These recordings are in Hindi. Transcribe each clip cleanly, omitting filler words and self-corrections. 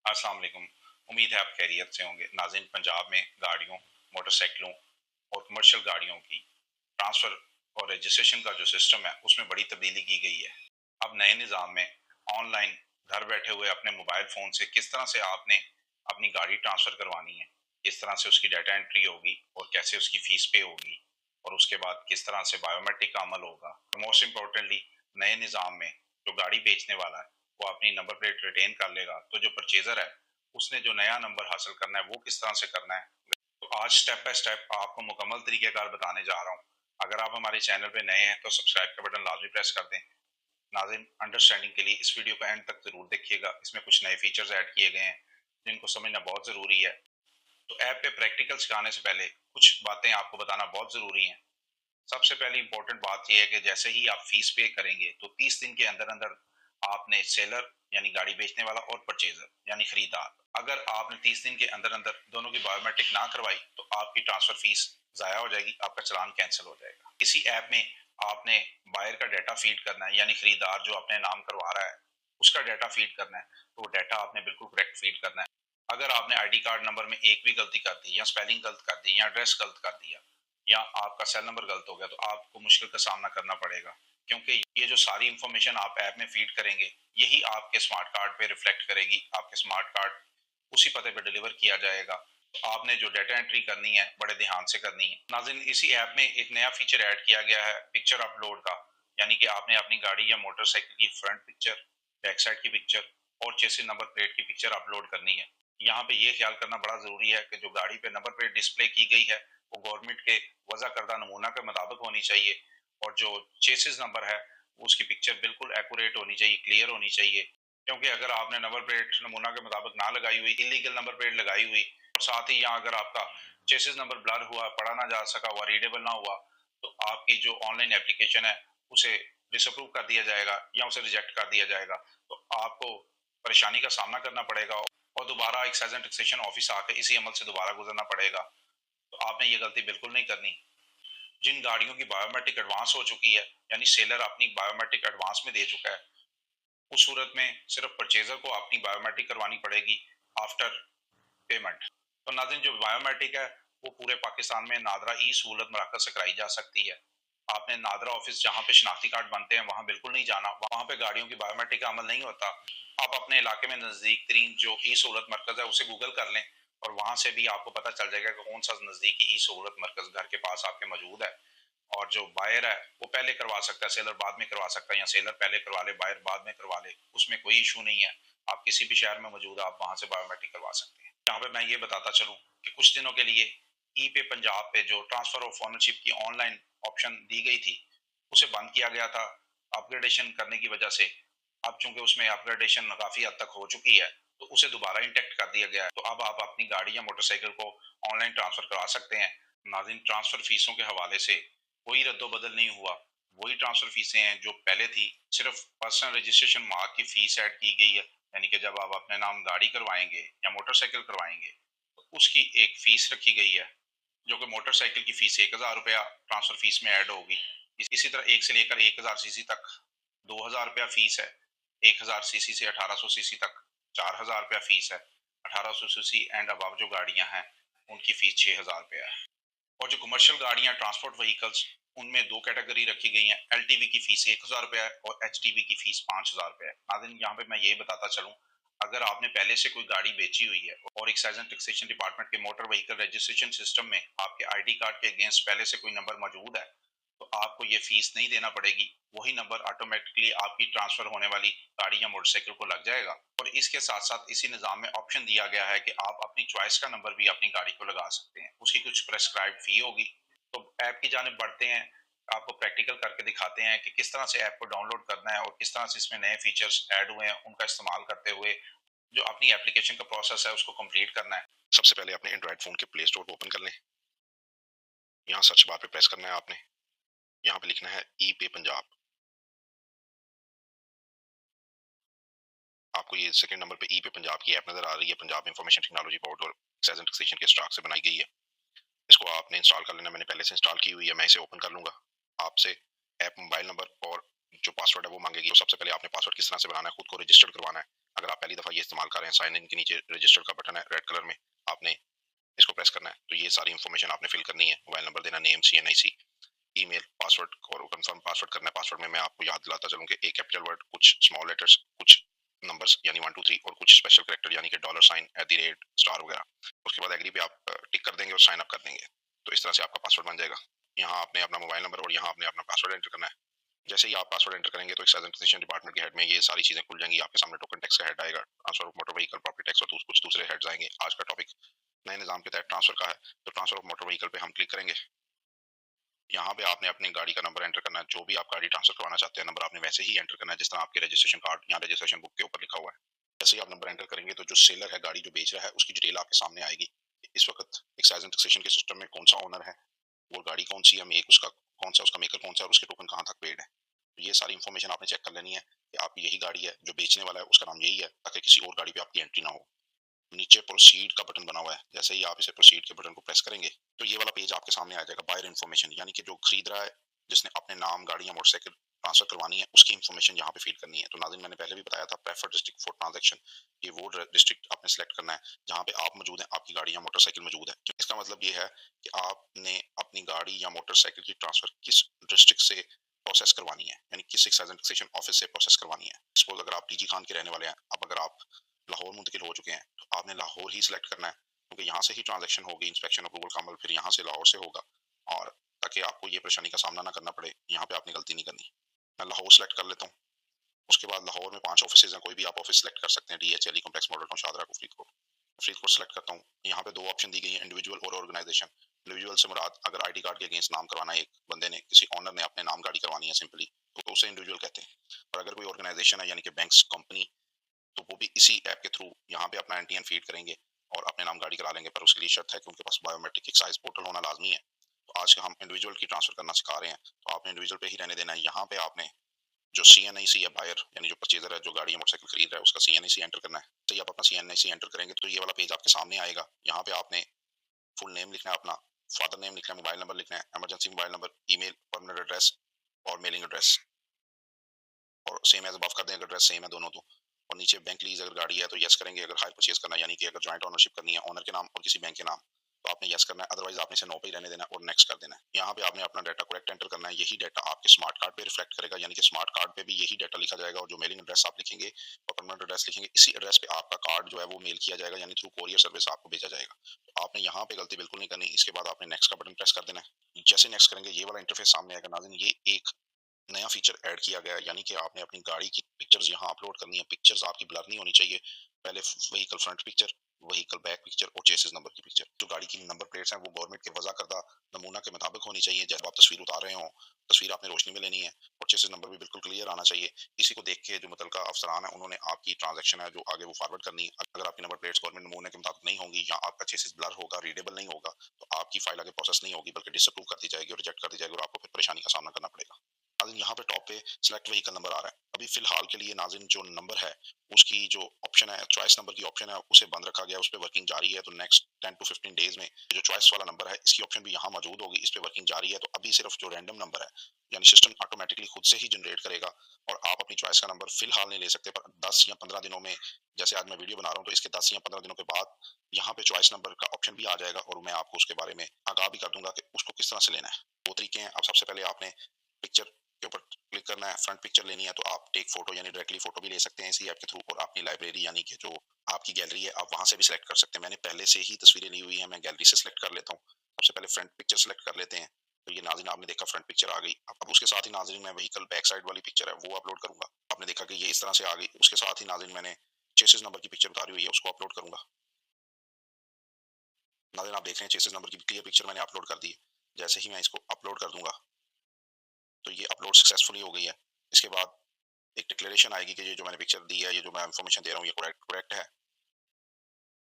अस्सलाम वालेकुम। उम्मीद है आप खैरियत से होंगे। नाज़रीन, पंजाब में गाड़ियों, मोटरसाइकिलों और कमर्शियल गाड़ियों की ट्रांसफ़र और रजिस्ट्रेशन का जो सिस्टम है उसमें बड़ी तब्दीली की गई है। अब नए निज़ाम में ऑनलाइन घर बैठे हुए अपने मोबाइल फ़ोन से किस तरह से आपने अपनी गाड़ी ट्रांसफ़र करवानी है, किस तरह से उसकी डाटा एंट्री होगी और कैसे उसकी फ़ीस पे होगी, और उसके बाद किस तरह से बायोमेट्रिक का अमल होगा। मोस्ट इम्पोर्टेंटली, नए निज़ाम में जो गाड़ी बेचने वाला है वो अपनी नंबर प्लेट रिटेन कर लेगा, तो जो परचेजर है उसने जो नया नंबर हासिल करना है वो किस तरह से करना है। तो आज स्टेप बाय स्टेप आपको मुकम्मल तरीकेकार बताने जा रहा हूँ। अगर आप हमारे चैनल पे नए हैं तो सब्सक्राइब का बटन लाजमी प्रेस कर दें। नाज़रीन, अंडरस्टैंडिंग के लिए इस वीडियो को एंड तक जरूर देखिएगा। इसमें कुछ नए फीचर्स ऐड किए गए हैं जिनको समझना बहुत ज़रूरी है। तो ऐप पे प्रैक्टिकल सिखाने से पहले कुछ बातें आपको बताना बहुत ज़रूरी हैं। सबसे पहले इंपॉर्टेंट बात यह है कि जैसे ही आप फीस पे करेंगे तो 30 दिन के अंदर अंदर आपने सेलर यानी गाड़ी बेचने वाला और परचेजर यानी खरीदार, अगर आपने 30 दिन के अंदर अंदर दोनों की बायोमेट्रिक ना करवाई तो आपकी ट्रांसफर फीस जाया हो जाएगी, आपका चलान कैंसिल हो जाएगा। इसी ऐप में आपने बायर का डाटा फीड करना है, यानी खरीदार जो अपने नाम करवा रहा है उसका डाटा फीड करना है। तो वो डाटा आपने बिल्कुल करेक्ट फीड करना है। अगर आपने आईडी कार्ड नंबर में एक भी गलती कर दी या स्पेलिंग गलत कर दी या एड्रेस गलत कर दिया या आपका सेल नंबर गलत हो गया तो आपको मुश्किल का सामना करना पड़ेगा, क्योंकि ये जो सारी इंफॉर्मेशन आप ऐप में फीड करेंगे यही आपके स्मार्ट कार्ड पे रिफ्लेक्ट करेगी। आपके स्मार्ट कार्ड उसी पते पे डिलीवर किया जाएगा। तो आपने जो डाटा एंट्री करनी है बड़े ध्यान से करनी है। नाज़रीन, इसी ऐप में एक नया फीचर ऐड किया गया है पिक्चर अपलोड का, यानी कि आपने अपनी गाड़ी या मोटरसाइकिल की फ्रंट पिक्चर, बैक साइड की पिक्चर और चेसिस नंबर प्लेट की पिक्चर अपलोड करनी है। यहाँ पे ये ख्याल करना बड़ा जरूरी है कि जो गाड़ी पे नंबर प्लेट डिस्प्ले की गई है वो गवर्नमेंट के वजह करदा नमूना के मुताबिक होनी चाहिए, और जो चेसिस नंबर है उसकी पिक्चर बिल्कुल एक्यूरेट होनी चाहिए, क्लियर होनी चाहिए। क्योंकि अगर आपने नंबर प्लेट नमूना के मुताबिक ना लगाई हुई, इलीगल नंबर प्लेट लगाई हुई, और साथ ही यहाँ अगर आपका चेसिस नंबर ब्लर हुआ, पढ़ा ना जा सका हुआ, रीडेबल ना हुआ, तो आपकी जो ऑनलाइन एप्लीकेशन है उसे डिसअप्रूव कर दिया जाएगा या उसे रिजेक्ट कर दिया जाएगा। तो आपको परेशानी का सामना करना पड़ेगा और दोबारा एक्साइज एंड टैक्सेशन ऑफिस आकर इसी अमल से दोबारा गुजरना पड़ेगा। तो आपने ये गलती बिल्कुल नहीं करनी। जिन गाड़ियों की बायोमेट्रिक एडवांस हो चुकी है, यानी सेलर अपनी बायोमेट्रिक एडवांस में दे चुका है, उस सूरत में सिर्फ परचेजर को अपनी बायोमेट्रिक करवानी पड़ेगी आफ्टर पेमेंट। तो नाज़रीन, जो बायोमेट्रिक है वो पूरे पाकिस्तान में नादरा ई सहूलत मराकज से कराई जा सकती है। आपने नादरा ऑफिस जहाँ पे शनाख्ती कार्ड बनते हैं वहाँ बिल्कुल नहीं जाना, वहाँ पे गाड़ियों की बायोमेट्रिक का अमल नहीं होता। आप अपने इलाके में नज़दीक तरीन जो ई सहूलत मरकज़ है उसे गूगल कर लें और वहाँ से भी आपको पता चल जाएगा कि कौन सा नज़दीकी ई सहूलत मरकज़ घर के पास आपके मौजूद है। और जो बायर है वो पहले करवा सकता है, सेलर बाद में करवा सकता है, या सेलर पहले करवा ले बायर बाद में करवा ले, उसमें कोई इशू नहीं है। आप किसी भी शहर में मौजूद है, आप वहाँ से बायोमेट्रिक करवा सकते हैं। यहाँ पे मैं ये बताता चलूँ कि कुछ दिनों के लिए ई पे पंजाब पे जो ट्रांसफर ऑफ ओनरशिप की ऑनलाइन ऑप्शन दी गई थी उसे बंद किया गया था अपग्रेडेशन करने की वजह से। अब चूंकि उसमें अपग्रेडेशन काफी हद तक हो चुकी है तो उसे दोबारा इंटेक्ट कर दिया गया है। तो अब आप अपनी गाड़ी या मोटरसाइकिल को ऑनलाइन ट्रांसफर करा सकते हैं। नाज़रीन, ट्रांसफर फीसों के हवाले से कोई रद्दो बदल नहीं हुआ, वही ट्रांसफर फीसें हैं जो पहले थी। सिर्फ पर्सनल रजिस्ट्रेशन मार्क की फीस ऐड की गई है, यानी कि जब आप अपने नाम गाड़ी करवाएंगे या मोटरसाइकिल करवाएंगे तो उसकी एक फीस रखी गई है, जो कि मोटरसाइकिल की फीस 1000 रुपया ट्रांसफर फीस में ऐड होगी। इसी तरह 1 से लेकर 1000 सीसी तक 2000 रुपया फीस है। 1000 सीसी से 1800 सीसी तक 4000 रुपया फीस है। 1800 सीसी एंड अबव जो गाड़ियां हैं उनकी फीस 6000 रुपया है। और जो कमर्शियल गाड़ियां ट्रांसपोर्ट व्हीकल्स उनमें दो कैटेगरी रखी गई हैं। एलटीवी की फीस 1000 रुपया है और एचटीवी की फीस 5000 रुपया है। नाज़रीन, यहाँ पे मैं ये बताता चलूँ, अगर आपने पहले से कोई गाड़ी बेची हुई है और एक्साइज एंड टैक्सेशन डिपार्टमेंट के मोटर व्हीकल रजिस्ट्रेशन सिस्टम में आपके आईडी कार्ड के अगेंस्ट पहले से कोई नंबर मौजूद है तो आपको ये फीस नहीं देना पड़ेगी। वही नंबर ऑटोमेटिकली आपकी ट्रांसफर होने वाली गाड़ी या मोटरसाइकिल को लग जाएगा। और इसके साथ साथ इसी निज़ाम में ऑप्शन दिया गया है कि आप अपनी चॉइस का नंबर भी अपनी गाड़ी को लगा सकते हैं। उसकी कुछ प्रेस्क्राइब फी होगी। तो ऐप की जानिब बढ़ते हैं, आपको प्रैक्टिकल करके दिखाते हैं कि किस तरह से ऐप को डाउनलोड करना है और किस तरह से इसमें नए फीचर्स ऐड हुए हैं उनका इस्तेमाल करते हुए जो अपनी एप्लीकेशन का प्रोसेस है उसको कंप्लीट करना है। सबसे पहले अपने एंड्रॉइड फोन के प्ले स्टोर को ओपन कर लें। यहाँ सर्च बार पे प्रेस करना है आपने। यहाँ पे लिखना है ई पे पंजाब। आपको ये सेकंड नंबर पे ई पे पंजाब की ऐप नजर आ रही है। पंजाब इंफॉर्मेशन टेक्नोलॉजी बोर्ड और एक्साइज एंड टैक्सेशन के स्टॉक से बनाई गई है। इसको आपने इंस्टॉल कर लेना। मैंने पहले से इंस्टॉल की हुई है, मैं इसे ओपन कर लूंगा। आपसे ऐप मोबाइल नंबर और जो पासवर्ड है वो मांगेगी। तो सबसे पहले आपने पासवर्ड किस तरह से बनाना है, खुद को रजिस्टर्ड करवाना है। अगर आप पहली दफ़ा ये इस्तेमाल कर रहे हैं, साइन इन के नीचे रजिस्टर का बटन है रेड कलर में, आपने इसको प्रेस करना है। तो ये सारी इन्फॉर्मेशन आपने फिल करनी है, मोबाइल नंबर देना, नेम, CNIC, ईमेल, पासवर्ड और कंफर्म पासवर्ड करना है। पासवर्ड में मैं आपको याद दिलाता चलूँ कि एक कैपिटल वर्ड, कुछ स्मॉल लेटर्स, कुछ नंबर्स यानी 1 2 3 और कुछ स्पेशल कैरेक्टर यानी कि डॉलर साइन, @ स्टार वगैरह। उसके बाद एग्री पे आप टिक कर देंगे और साइन अप कर देंगे। तो इस तरह से आपका पासवर्ड बन जाएगा। यहाँ आपने अपना मोबाइल नंबर और यहाँ आपने अपना पासवर्ड एंटर करना है। जैसे ही आप पासवर्ड एंटर करेंगे तो एक्साइज एंड टैक्सेशन डिपार्टमेंट के हेड में ये सारी चीजें खुल जाएंगी। आपके सामने टोकन टैक्स का हेड आएगा, transfer of motor vehicle, property tax और कुछ दूसरे हेड्स आएंगे। आज का टॉपिक नए निजाम के तहत ट्रांसफर का है, तो ट्रांसफर ऑफ मोटर व्हीकल पे हम क्लिक करेंगे। यहाँ पे आपने अपनी गाड़ी का नंबर एंटर करना है, जो भी आप गाड़ी ट्रांसफर करवाना चाहते हैं नंबर आपने वैसे ही एंटर करना है जिस तरह आपके रजिस्ट्रेशन कार्ड या रजिस्ट्रेशन बुक के ऊपर लिखा हुआ है। जैसे ही आप नंबर एंटर करेंगे तो जो सेलर है, गाड़ी जो बेच रहा है, उसकी डिटेल आपके सामने आएगी। इस वक्त एक्साइज एंड टैक्सेशन के सिस्टम में कौन सा ओनर है, वो गाड़ी कौन सी है, मेक उसका कौन सा, उसका मेकर कौन सा है और उसके टोकन कहाँ तक पेड है। तो ये सारी इन्फॉर्मेशन आपने चेक कर लेनी है कि आपकी यही गाड़ी है, जो बेचने वाला है उसका नाम यही है, ताकि किसी और गाड़ी पे आपकी एंट्री ना हो। नीचे प्रोसीड का बटन बना हुआ है, जैसे ही आप इसे प्रोसीड के बटन को प्रेस करेंगे तो ये वाला पेज आपके सामने आ जाएगा। बायर इन्फॉर्मेशन यानी कि जो खरीद रहा है, जिसने अपने नाम गाड़ी या मोटरसाइकिल ट्रांसफर करवानी है, उसकी इन्फॉर्मेशन यहाँ पे फिल करनी है। तो नाज़रीन, मैंने पहले भी बताया था, प्रेफर्ड डिस्ट्रिक्ट फॉर ट्रांजैक्शन, ये वो डिस्ट्रिक्ट आपने सेलेक्ट करना है जहाँ पे आप मौजूद हैं, आपकी गाड़ी या मोटरसाइकिल मौजूद है। तो इसका मतलब ये है कि आपने अपनी गाड़ी या मोटरसाइकिल की ट्रांसफर किस डिस्ट्रिक्ट से प्रोसेस करवानी है, यानी किस एक्साइज एंड टैक्सेशन ऑफिस से प्रोसेस करवानी है। सपोज अगर आप डीजी खान के रहने वाले हैं, अब अगर आप लाहौर मुंतकिल हो चुके हैं तो आपने लाहौर ही सिलेक्ट करना है, क्योंकि यहाँ से ही ट्रांजैक्शन होगी, इंस्पेक्शन अप्रूवल का अमल फिर यहाँ से लाहौर से होगा, और ताकि आपको ये परेशानी का सामना ना करना पड़े, यहाँ पे आपने गलती नहीं करनी। मैं लाहौर सेलेक्ट कर लेता हूँ। उसके बाद लाहौर में 5 ऑफिस हैं, कोई भी आप ऑफिस सेलेक्ट कर सकते हैं, DHLE complex, model town, Shahdara को, फरीदकोट सेलेक्ट करता हूँ। यहाँ पे 2 ऑप्शन दी गई हैं, इंडिविजुअल और ऑर्गेनाइजेशन। इंडिविजुअल से मुराद अगर ID कार्ड के अगेंस्ट नाम करवाना है, एक बंदे ने, किसी ऑनर ने अपने नाम गाड़ी करवानी है सिंपली, तो उसे इंडिविजुअल कहते हैं। और अगर कोई ऑर्गेनाइजेशन है यानी कि बैंक्स, कंपनी, तो वो भी इसी ऐप के थ्रू यहाँ पे अपना NTN फीड करेंगे और अपने नाम गाड़ी करा लेंगे। पर उसके लिए शर्त है कि उनके पास बायोमेट्रिक एक्साइज पोर्टल होना लाजमी है। तो आज का हम इंडिविजुअल की ट्रांसफर करना सिखा रहे हैं, तो आपने इंडिविजुअल पे ही रहने देना है। यहाँ पे आपने जो CNIC है, बायर यानी जो परचेजर है, जो गाड़ी या मोटरसाइकिल खरीद रहा है, उसका CNIC एंटर करना है। तो ये आप अपना CNIC एंटर करेंगे तो ये वाला पेज आपके सामने आएगा। यहाँ पे आपने फुल नेम लिखना है, अपना फादर नेम लिखना है, मोबाइल नंबर लिखना है, emergency mobile number, email, permanent address और मेलिंग एड्रेस, और सेम एज अबव कर दें अगर एड्रेस सेम है दोनों तो। और नीचे बैंक लीज अगर गाड़ी है तो यस करेंगे, अगर हायर परचेज करना है यानी कि अगर जॉइंट ओनरशिप करनी है ओनर के नाम और किसी बैंक के नाम, तो आपने यस करना है, अदरवाइज आपने इसे नो पे ही रहने देना है और नेक्स्ट कर देना है। यहाँ पे आपने अपना डाटा करेक्ट एंटर करना है, यही डाटा आपके स्मार्ट कार्ड पे रिफ्लेक्ट करेगा, यानी कि स्मार्ट कार्ड पे भी यही डाटा लिखा जाएगा, और जो मेलिंग एड्रेस आप लिखेंगे और परमानेंट एड्रेस लिखेंगे, इसी एड्रेस पे आपका कार्ड जो है वो मेल किया जाएगा, यानी थ्रू कोरियर सर्विस आपको भेजा जाएगा। तो आपने यहाँ पे गलती बिल्कुल नहीं करनी। इसके बाद आपने नेक्स्ट का बटन प्रेस कर देना है। जैसे नेक्स्ट करेंगे ये वाला इंटरफेस सामने आएगा। नाज़रीन, ये एक नया फीचर ऐड किया गया है, यानी कि आपने अपनी गाड़ी की पिक्चर्स यहाँ अपलोड करनी है। पिक्चर्स आपकी ब्लर नहीं होनी चाहिए। पहले vehicle front picture, vehicle back picture और चेसिस नंबर की पिक्चर। जो गाड़ी की नंबर प्लेट्स हैं वो गवर्नमेंट के वजह करदा नमूना के मुताबिक होनी चाहिए। जब आप तस्वीर उतार रहे हो, तस्वीर आपने रोशनी में लेनी है और चेसिस नंबर भी बिल्कुल क्लियर आना चाहिए। इसी को देख के जो मुतलका अफसरान है उन्होंने आपकी ट्रांजैक्शन है जो आगे वो फॉरवर्ड करनी है। अगर आपकी नंबर प्लेट्स गवर्नमेंट नमूने के मुताबिक नहीं होंगी या आपका चेसिस ब्लर होगा, रीडेबल नहीं होगा, तो आपकी फाइल आगे प्रोसेस नहीं होगी, बल्कि डिसअप्रूव कर दी जाएगी और रिजेक्ट कर दी जाएगी और आपको फिर परेशानी का सामना करना पड़ेगा। नाज़रीन, यहाँ पे टॉप पे सिलेक्ट व्हीकल नंबर आ रहा है। अभी फिलहाल के लिए नाज़रीन जो नंबर है उसकी जो ऑप्शन है, चॉइस नंबर की ऑप्शन है, उसे बंद रखा गया है, उस पे वर्किंग जारी है। तो नेक्स्ट 10 to 15 डेज में जो चॉइस वाला नंबर है इसकी ऑप्शन भी यहाँ मौजूद होगी, इस पे वर्किंग जारी है। तो अभी सिर्फ जो रैंडम नंबर है यानी सिस्टम ऑटोमेटिकली खुद से ही जनरेट करेगा और आप अपनी चॉइस का नंबर फिलहाल नहीं ले सकते, पर 10 या 15 दिनों में, जैसे आज मैं वीडियो बना रहा हूँ, तो इसके 10 या 15 दिनों के बाद यहाँ पे चॉइस नंबर का ऑप्शन भी आ जाएगा और मैं आपको उसके बारे में आगाह भी कर दूंगा कि उसको किस तरह से लेना है। 2 तरीके हैं। अब सबसे पहले आपने पिक्चर के ऊपर क्लिक करना है, फ्रंट पिक्चर लेनी है तो आप टेक फोटो यानी डायरेक्टली फोटो भी ले सकते हैं इसी ऐप के थ्रू, और अपनी लाइब्रेरी यानी कि जो आपकी गैलरी है आप वहां से भी सिलेक्ट कर सकते हैं। मैंने पहले से ही तस्वीरें ली हुई है, मैं गैलरी से सिलेक्ट कर लेता हूँ। सबसे पहले फ्रंट पिक्चर सिलेक्ट कर लेते हैं। तो ये नाज़रीन आपने देखा फ्रंट पिक्चर आ गई। अब उसके साथ ही नाज़रीन मैं व्हीकल बैक साइड वाली पिक्चर है वो अपलोड करूंगा। आपने देखा कि ये इस तरह से आ गई। उसके साथ ही नाज़रीन मैंने चेसिस नंबर की पिक्चर उतारी हुई है, उसको अपलोड करूंगा। नाज़रीन आप देख रहे हैं चेसिस नंबर की क्लियर पिक्चर मैंने अपलोड कर दी है। जैसे ही मैं इसको अपलोड कर दूंगा तो ये अपलोड सक्सेसफुली हो गई है। इसके बाद एक डिक्लेरेशन आएगी कि ये जो मैंने पिक्चर दी है, ये जो मैं इन्फॉर्मेशन दे रहा हूँ, ये करेक्ट है।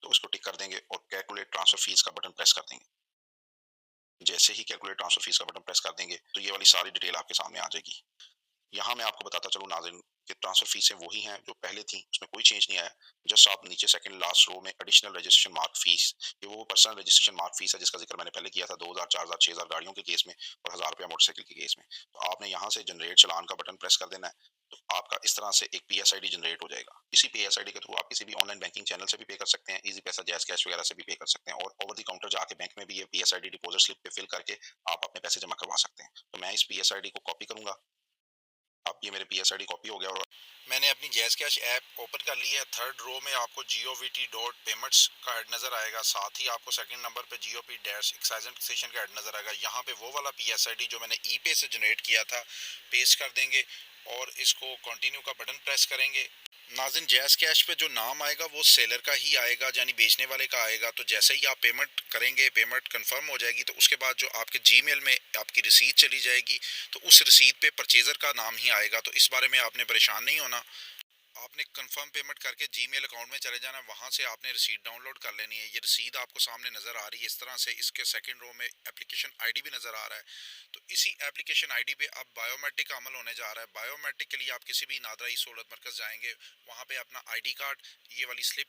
तो उसको टिक कर देंगे और कैलकुलेट ट्रांसफर फीस का बटन प्रेस कर देंगे। जैसे ही कैलकुलेट ट्रांसफर फीस का बटन प्रेस कर देंगे तो ये वाली सारी डिटेल आपके सामने आ जाएगी। यहाँ मैं आपको बताता चलूँ नाज़रीन, कि ट्रांसफर फीसें वही हैं जो पहले थी, उसमें कोई चेंज नहीं आया। जस्ट आप नीचे सेकंड लास्ट रो में एडिशनल रजिस्ट्रेशन मार्क फीस, ये वो पर्सनल रजिस्ट्रेशन मार्क फीस है जिसका जिक्र मैंने पहले किया था 2000, 4000, 6000 गाड़ियों के केस में और 1000 रुपया मोटरसाइकिल के केस में। तो आपने यहाँ से जनरेट चालान का बटन प्रेस कर देना है, तो आपका इस तरह से एक पीएसआईडी जनरेट हो जाएगा। इसी पीएसआईडी के थ्रू आप किसी भी ऑनलाइन बैंकिंग चैनल से भी पे कर सकते हैं, इजी पैसा, जैज़ कैश वगैरह से भी पे कर सकते हैं और ओवर द काउंटर जाके बैंक में भी ये पीएसआईडी डिपॉजिट स्लिप पे फिल करके आप अपने पैसे जमा करवा सकते हैं। तो मैं इस पीएसआईडी को कॉपी करूंगा। अब ये मेरे पीएसआईडी कॉपी हो गया और मैंने अपनी जैज़ कैश ऐप ओपन कर ली है। थर्ड रो में आपको govt.payments का हेड नज़र आएगा, साथ ही आपको सेकंड नंबर पे GOP dash excise and taxation का हेड नज़र आएगा। यहाँ पे वो वाला पीएसआईडी जो मैंने ई पे से जनरेट किया था पेस्ट कर देंगे और इसको कंटिन्यू का बटन प्रेस करेंगे। नाज़रीन, जैज़ कैश पे जो नाम आएगा वो सेलर का ही आएगा, यानी बेचने वाले का आएगा। तो जैसे ही आप पेमेंट करेंगे, पेमेंट कंफर्म हो जाएगी, तो उसके बाद जो आपके जीमेल में आपकी रसीद चली जाएगी, तो उस रसीद पे परचेज़र का नाम ही आएगा। तो इस बारे में आपने परेशान नहीं होना। आपने कंफर्म पेमेंट करके जीमेल अकाउंट में चले जाना, वहाँ से आपने रसीद डाउनलोड कर लेनी है। ये रसीद आपको सामने नज़र आ रही है इस तरह से। इसके सेकंड रो में एप्लीकेशन आईडी भी नज़र आ रहा है। तो इसी एप्लीकेशन आईडी पे अब बायोमेट्रिक का अमल होने जा रहा है। बायोमेट्रिक के लिए आप किसी भी नादरा ई सहूलत मरकज़ जाएंगे, वहाँ पे अपना आईडी कार्ड, ये वाली स्लिप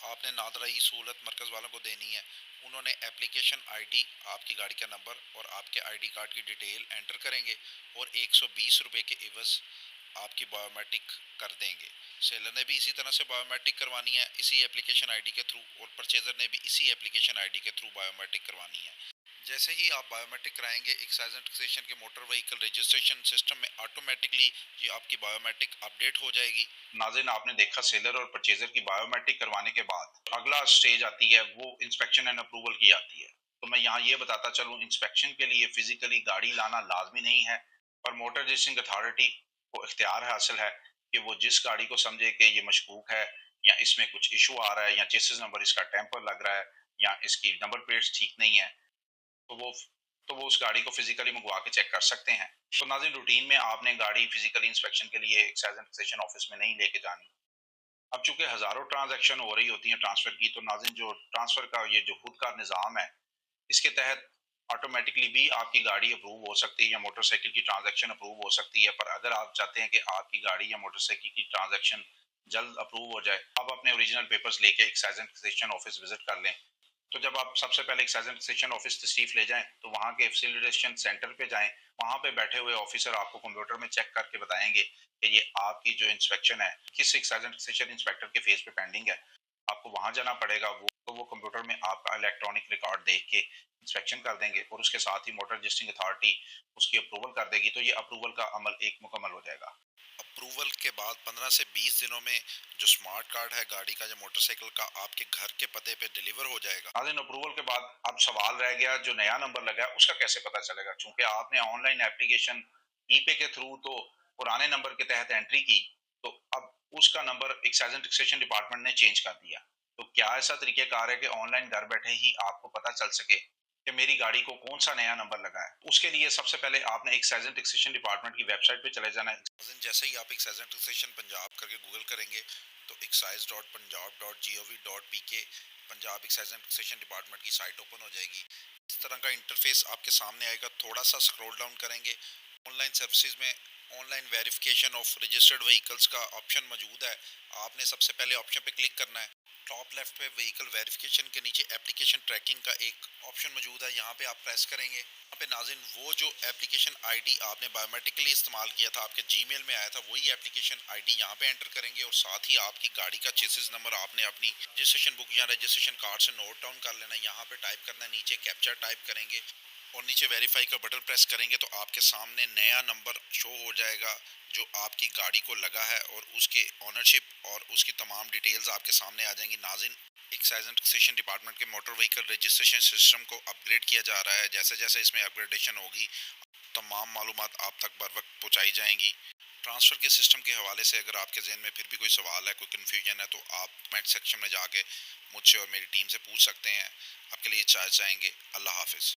आपने नादरा ई सहूलत मरकज़ वालों को देनी है। उन्होंने एप्लीकेशन आईडी, आपकी गाड़ी का नंबर और आपके आईडी कार्ड की डिटेल एंटर करेंगे और 120 रुपये के एवज़ आपकी बायोमेट्रिक कर देंगे। सेलर ने भी इसी तरह से बायोमेट्रिक करवानी है इसी एप्लीकेशन आईडी के थ्रू, और परचेजर ने भी इसी एप्लीकेशन आईडी के थ्रू बायोमेट्रिक करवानी है। जैसे ही आप बायोमेट्रिक कराएंगे, एक्साइज एंड टैक्सेशन के मोटर व्हीकल रजिस्ट्रेशन सिस्टम में ऑटोमेटिकली ये आपकी बायोमेट्रिक अपडेट हो जाएगी। नाज़रीन, आपने देखा सेलर और परचेजर की बायोमेट्रिक करवाने के बाद अगला स्टेज आती है, वो इंस्पेक्शन एंड अप्रूवल की आती है। तो मैं यहाँ ये बताता चलूँ, इंस्पेक्शन के लिए फिजिकली गाड़ी लाना लाजमी नहीं है, पर मोटर रजिस्ट्रिंग अथॉरिटी को इख्तियार हासिल है कि वो जिस गाड़ी को समझे कि ये मशकूक है या इसमें कुछ इशू आ रहा है या चेसिस नंबर इसका टेम्पर लग रहा है या इसकी नंबर प्लेट्स ठीक नहीं है, तो वो उस गाड़ी को फिजिकली मंगवा के चेक कर सकते हैं। तो नाज़रीन, रूटीन में आपने गाड़ी फिजिकली इंस्पेक्शन के लिए एक्साइज एंड टैक्सेशन ऑफिस में नहीं लेके जानी। अब चूंकि हजारों ट्रांजैक्शन हो रही होती हैं ट्रांसफर की, तो नाज़रीन जो ट्रांसफर का ये जो खुद का निज़ाम है, इसके तहत ऑटोमेटिकली भी आपकी गाड़ी अप्रूव हो सकती है या मोटरसाइकिल की ट्रांजैक्शन अप्रूव हो सकती है। पर अगर आप चाहते हैं कि आपकी गाड़ी या मोटरसाइकिल की ट्रांजैक्शन जल्द अप्रूव हो जाए, आप अपने ओरिजिनल पेपर्स लेके excise and taxation office visit कर लें। तो जब आप सबसे पहले एक्साइज एंड टैक्सेशन ऑफिस तशरीफ ले जाएं, तो वहाँ के फैसिलिटेशन सेंटर पे जाएं। वहाँ पे बैठे हुए ऑफिसर आपको कंप्यूटर में चेक करके बताएंगे कि ये आपकी जो इंस्पेक्शन है किस एक्साइज एंड टैक्सेशन इंस्पेक्टर के फेस पे पेंडिंग है। आपको वहाँ जाना पड़ेगा। वो कंप्यूटर में आपका इलेक्ट्रॉनिक रिकॉर्ड देख के इंस्पेक्शन कर देंगे और उसके साथ ही मोटर रजिस्ट्रिंग अथॉरिटी उसकी अप्रूवल कर देगी। तो ये अप्रूवल का अमल एक मुकम्मल हो जाएगा। अप्रूवल के बाद 15 से 20 दिनों में जो स्मार्ट कार्ड है गाड़ी का या मोटरसाइकिल का आपके घर के पते पे डिलीवर हो जाएगा। नाज़रीन, अप्रूवल के बाद अब सवाल रह गया, जो नया नंबर लगा है उसका कैसे पता चलेगा? चूंकि आपने ऑनलाइन एप्लीकेशन ई पे के थ्रू तो पुराने नंबर के तहत एंट्री की, तो अब उसका number excise and taxation department ने चेंज कर दिया। तो क्या ऐसा तरीकेकार है कि ऑनलाइन घर बैठे ही आपको पता चल सके कि मेरी गाड़ी को कौन सा नया नंबर लगा है? उसके लिए सबसे पहले आपने एक्साइज एंड टैक्सेशन डिपार्टमेंट की वेबसाइट पे चले जाना है। जैसे ही आप एक्साइज एंड टैक्सेशन पंजाब करके गूगल करेंगे, तो excise.punjab.gov.pk Punjab excise and taxation department की साइट ओपन हो जाएगी। इस तरह का इंटरफेस आपके सामने आएगा। थोड़ा सा स्क्रॉल डाउन करेंगे, ऑनलाइन सर्विसेज में online verification of registered vehicles का ऑप्शन मौजूद है। आपने सबसे पहले ऑप्शन पे क्लिक करना है। टॉप लेफ्ट पे व्हीकल वेरिफिकेशन के नीचे एप्लीकेशन ट्रैकिंग का एक ऑप्शन मौजूद है, यहाँ पे आप प्रेस करेंगे। यहाँ पे नाज़रीन वो जो एप्लीकेशन आईडी आपने बायोमेट्रिकली इस्तेमाल किया था, आपके जीमेल में आया था, वही एप्लीकेशन आईडी यहाँ पे एंटर करेंगे और साथ ही आपकी गाड़ी का चेसिस नंबर आपने अपनी रजिस्ट्रेशन बुक या रजिस्ट्रेशन कार्ड से नोट डाउन कर लेना है। यहाँ पे टाइप करना है, नीचे कैप्चा टाइप करेंगे और नीचे वेरीफाई का बटन प्रेस करेंगे, तो आपके सामने नया नंबर शो हो जाएगा जो आपकी गाड़ी को लगा है और उसके ऑनरशिप और उसकी तमाम डिटेल्स आपके सामने आ जाएंगी। नाज़रीन, एक्साइज एंड टैक्सेशन डिपार्टमेंट के मोटर व्हीकल रजिस्ट्रेशन सिस्टम को अपग्रेड किया जा रहा है। जैसे जैसे इसमें अपग्रेडेशन होगी, तमाम मालूमात आप तक बर वक्त पहुँचाई जाएंगी। ट्रांसफ़र के सिस्टम के हवाले से अगर आपके जहन में फिर भी कोई सवाल है, कोई कन्फ्यूजन है, तो आप कमेंट सेक्शन में जाके मुझसे और मेरी टीम से पूछ सकते हैं। आपके लिए चाय चाहेंगे। अल्लाह हाफिज़।